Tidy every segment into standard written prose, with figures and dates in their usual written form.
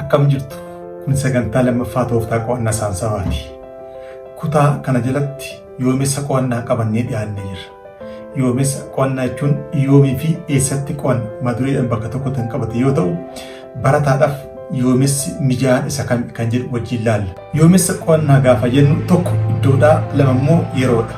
akkam jirtu kun sagantaa lammaffaa tooftaa qo'annaa saansawaati. Kutaa kana jalatti yoomessa qo'annaa qabannee dhiyaannee jirra. Yoomessa qo'annaa jechuun yoomii fi eessatti qo'anna mata dureedhaan bakka tokkotti kan qabate yoo ta'u, barataadhaaf yoomessi mijaa'aan isa kam kan jedhu wajjin ilaalla. Yoomessa qo'annaa gaafa jennu tokko iddoodhaa, lama immoo yeroodha.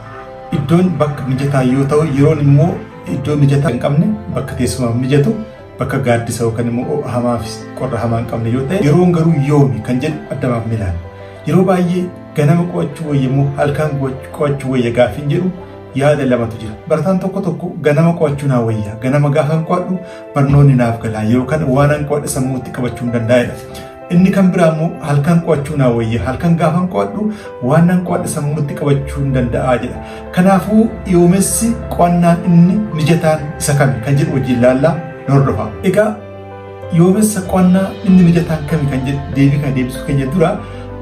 Iddoon bakka mijataa yoo ta'u, yeroon immoo iddoo mijataa hin qabne bakka teessumaaf mijatu, bakka gaaddisa yookaan immoo hamaa fi qorra hamaa hin qabne yoo ta'e, yeroon garuu yoomi kan jedhu addamaaf ni ilaalla. Yeroo baay'ee ganama qo'achuu wayya immoo halkan qo'achuu wayya gaafiin jedhu yaada lamatu jira. Barataan tokko ganama qo'achuu naa wayya, ganama gaafan qo'adhu barnoonni naaf galaa yookaan waan an qo'adhe sammuutti qabachuu hin danda'edha. Inni kan biraa immoo halkan qo'achuu naa wayya, halkan gaafan qo'adhu waan an qo'adhe sammuutti qabachuu hin danda'a jedha. Kanaafuu yoomessi qo'annaan inni mijataan isa kami kan jedhu wajjin ilaallaa hordofa. Egaa yoomessa qo'annaa inni mijataan kami kan jedhu deebii kana deebisuu keenya dura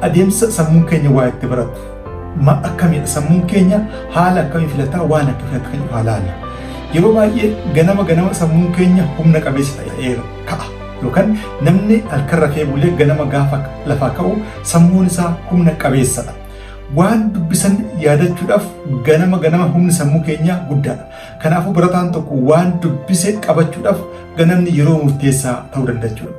adeemsa sammuun keenya waa itti baratu. Akkamidha sammuun keenya haala akkamii filataa waan akka filatu kan ilaalla. Yeroo baay'ee ganama sammuun keenya humna qabeessa ta'ee ka'a. Yookaan namni halkan rafee bulee ganama gaafa lafaa ka'u sammuun isaa humna qabeessadha. Waan dubbisan yaadachuudhaaf ganama humni sammuu keenyaa guddaadha. Kanaafuu barataan tokko waan dubbise qabachuudhaaf ganamni yeroo murteessaa ta'uu danda'a.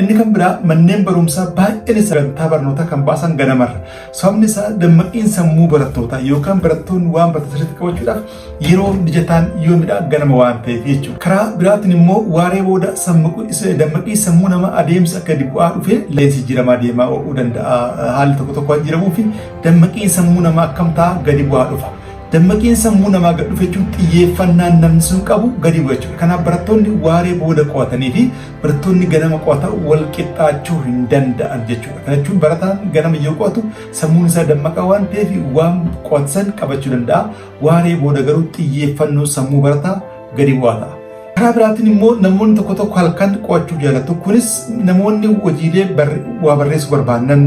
Inni kan biraa manneen barumsaa baay'een sagantaa barnootaa kan baasan ganamarra. Sababni isaa dammaqqiin sammuu barattootaa yookaan barattoonni waan baratan sirriitti qabachuudhaaf yeroo mijataan yoomidha ganama waan ta'eef jechuudha. Karaa biraatiin immoo waaree booda dammaqii sammuu nama adeemsa akka bu'aa dhufee leensi jiramaa deemaa ooluu danda'a. Haalli tokko waan jiramuu fi dammaqiin sammuu namaa akkam ta'a gadi bu'aa dhufa. Dammaqiin sammuu namaa gadi dhufe jechuun xiyyeeffannaan namni sun qabu gadi bu'a jechuudha. Kanaaf barattoonni waaree booda qo'atanii fi barattoonni ganama qo'atan wal qixxaachuu hin danda'an jechuudha. Kana jechuun barataan ganama yoo qo'atu sammuun isaa dammaqa waan ta'eef waan qo'atan qabachuu danda'a. Waaree booda garuu xiyyeeffannoo sammuu barataa gadi bu'aa ta'a. Karaa biraatiin immoo namoonni tokko halkan qo'achuu jaalatu. Kunis namoonni hojiilee waa barreessuu barbaadan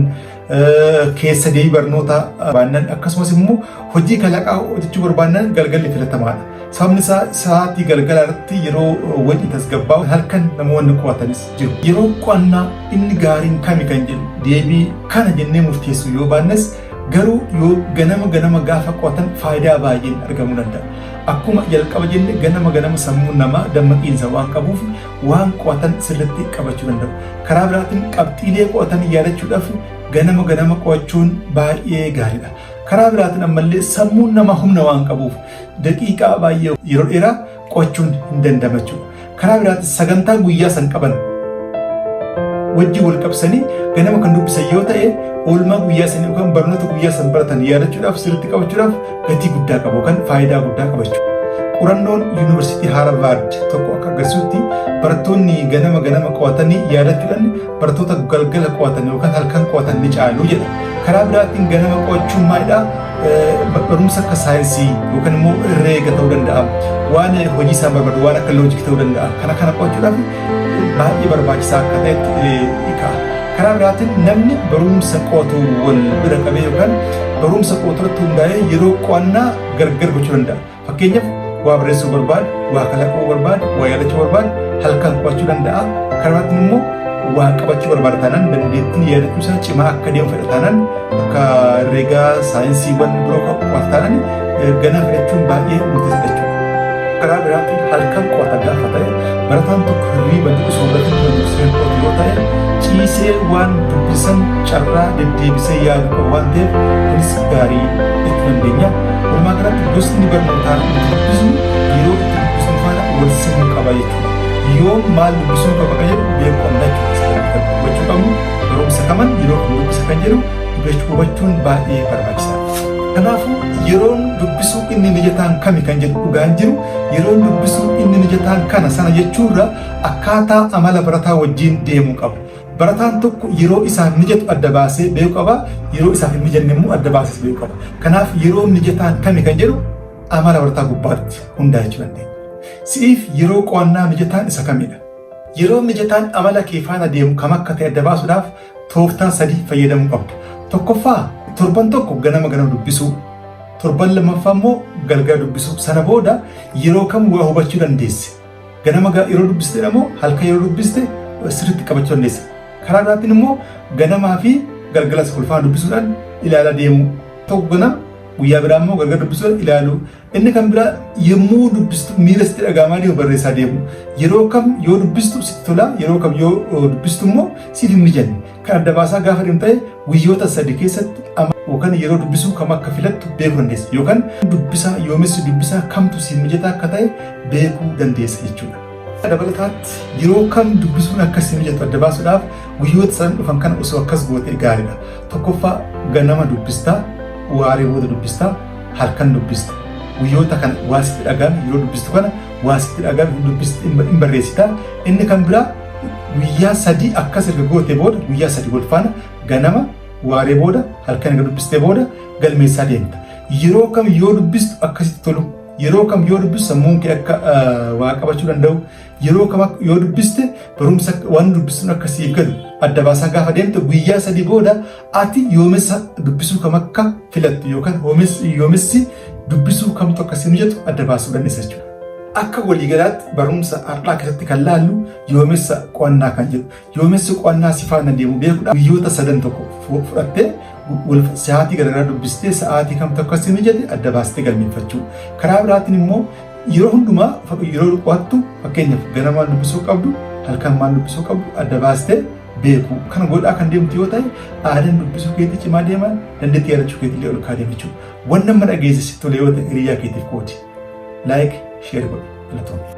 keessa deebii barnoota barbaadan akkasumas immoo hojii kalaqaa hojjechuu barbaadan galgalli filatamaadha. Sababni isaa sa'aatii galgala irratti yeroo wajji tasgabbaa'u halkan namoonni qo'atanis jiru. Yeroo qo'annaa inni gaariin kami kan jedhu deebii kana jennee murteessuu yoo baannes garuu yoo ganama gaafa qo'atan faayidaa baay'een argamuu danda'a. Akkuma jalqaba jenne ganama sammuun namaa dammaqiinsa waan qabuuf waan qo'atan sirriitti qabachuu danda'u. Karaa biraatiin qabxiilee qo'atan yaadachuudhaaf ganama qo'achuun baay'ee gaariidha. Karaa biraatiin ammallee sammuun nama humna waan qabuuf daqiiqaa baay'ee yeroo dheeraa qo'achuun hin danda'amu. Karaa biraatiin sagantaa guyyaa san qaban wajji wal qabsanii ganama kan dubbisan yoo ta'e oolmaa guyyaa sanii yookaan barnoota guyyaa san baratan yaadachuudhaaf sirriitti qabachuudhaaf gatii guddaa qabu yookaan faayidaa guddaa qabachu. Qorannoon yuunivarsiitii Haarvaard tokko akka agarsiisutti barattoonni ganama qo'atanii yaadachuudhaan barattoota galgala qo'atan yookaan halkan qo'atan ni caalu jedha. Karaa biraatiin ganama qo'achuun maalidhaa? Barumsa akka saayinsii yookaan immoo herreega ta'uu danda'a. Waan hojii isaan barbaadu waan akka loojikii ta'uu danda'a. Kana qo'achuudhaaf baay'ee barbaachisaa akka ta'etti ka'a. Karaa biraatiin namni barumsa qo'atu wal bira qabee yookaan barumsa qo'atu irratti hundaa'ee yeroo qo'annaa gargar gochuu danda'a. Fakkeenyaaf waa barreessuu barbaadu, waa kalaquu barbaadu, waa yaadachuu barbaadu halkan qo'achuu danda'a. Karaa biraatiin immoo waa qabachuu barbaada taanaan dandeettiin yaadachuu isaa cimaa akka deemu fedha taanaan akka herreegaa saayinsiiwwan biroo qo'atu taanaan ganama filachuun baay'ee murteessaadha jechuudha. Karaa biraatiin halkan qo'ata gaafa ta'e barataan tokko hirriiba soorata kan qo'atu yoo ta'e ciisee waan dubbisan carraa deddeebisee yaadu qaba waan ta'eef kunis gaarii itti dandeenya. Walumaa galatti gosni barnootaa dubbisu yeroo itti dubbisnu faana wal simuu qaba jechuudha. Yoo maal dubbisuu qaba kan jedhu beekamudha jechuudha. Hubachuu qabnu barumsa kaman yeroo kan dubbisa kan jedhu hubachuun baay'ee barbaachisaadha. Kanaafuu yeroon dubbisuu inni mijataan kami kan jedhu dhugaan jiru yeroon dubbisuu inni mijataan kana sana jechuurra akkaataa amala barataa wajjin deemuu qaba. Barataan tokko yeroo isaaf mijatu adda baasee beekuu qaba, yeroo isaaf hin mijanne immoo adda baasee beekuu qaba. Kanaaf yeroo mijataan kami kan jedhu amala barataa gubbaatti hundaa'uu dandeenya. Si'iif yeroo qo'annaa mijataan isa kamidha? Yeroo mijataan amala kee faana deemu kam akka ta'e adda baasuudhaaf tooftaa 3 fayyadamuu qabdu. Tokkoffaa torban tokko ganama dubbisuu, torban lammaffaa immoo galgala dubbisuu. Sana booda yeroo kam waa hubachuu dandeesse. Ganama yeroo dubbiste immoo halkan yeroo dubbiste sirriitti qabachuu dandeesse. Karaa biraatiin immoo ganamaa fi galgalas kolfaan dubbisuudhaan ilaalaa deemu. Tokko ganama guyyaa biraa immoo galgala dubbisuudhaan ilaalu. Inni kan biraa yommuu dubbistu miira sitti dhaga'amaa deemu barreessaa deemu. Yeroo kam yoo dubbistu sitti tola, yeroo kam yoo dubbistu immoo siif hin mijanne. Kan adda baasaa gaafa deemu ta'e guyyoota 3 keessatti yookaan yeroo dubbisuu kam akka filattu beekuu dandeessa. Yookaan dubbisaa yoomessi dubbisaa kamtu siif mijataa akka ta'e beekuu dandeessa jechuudha. Dabalataatti yeroo kam dubbisuun akka siif mijatu adda baasuudhaaf guyyoota 3 dhufan kana osoo akkas gootee gaariidha. Tokkoffaa ganama dubbistaa, waaree booda dubbistaa, halkan dubbista. Guyyoota kana waa sitti dhaga'ame yeroo dubbistu kana waa sitti dhaga'ame hin barreessitaa. Inni kan biraa guyyaa 3 akkas erga gootee booda guyyaa 3 wal faana ganama waaree booda halkan erga dubbistee booda galmeessaa deemta. Yeroo kam yoo dubbistu akkasitti tolu, yeroo kam yoo dubbistu sammuun kee akka waa qabachuu danda'u, yeroo kam yoo dubbiste barumsa waan dubbistuun akkasii galu adda baasaa gaafa deemte guyyaa 3 booda ati yoomessa dubbisuu kam akka filattu yookaan yoomessi dubbisuu kamtu akkasii mijatu adda baasuu dandeessa jechuudha. Akka waliigalaatti barumsa har'aa keessatti kan laallu yoomessa qo'annaa kan jedhu. Yoomessi qo'annaa si faana deemu beekuudhaaf guyyoota 3 tokko fudhattee sa'aatii garaagaraa dubbistee sa'aatii kamtu akkasii mijate adda baastee galmeeffachuu. Karaa biraatiin immoo yeroo hundumaa yeroo qo'attu fakkeenyaaf ganamaan dubbisuu qabdu, halkan maal dubbisuu qabdu adda baastee beeku. Kana godhaa kan deemtu yoo ta'e aadaan dubbisuu keetii cimaa deema, dandeettii yaadachuu keetii illee ol kaa'ee jechuudha. Waan nama dhageessisitti tole yoo ta'e hiriyaa keetiif qoodi. Like, share godhi. Galatoomne.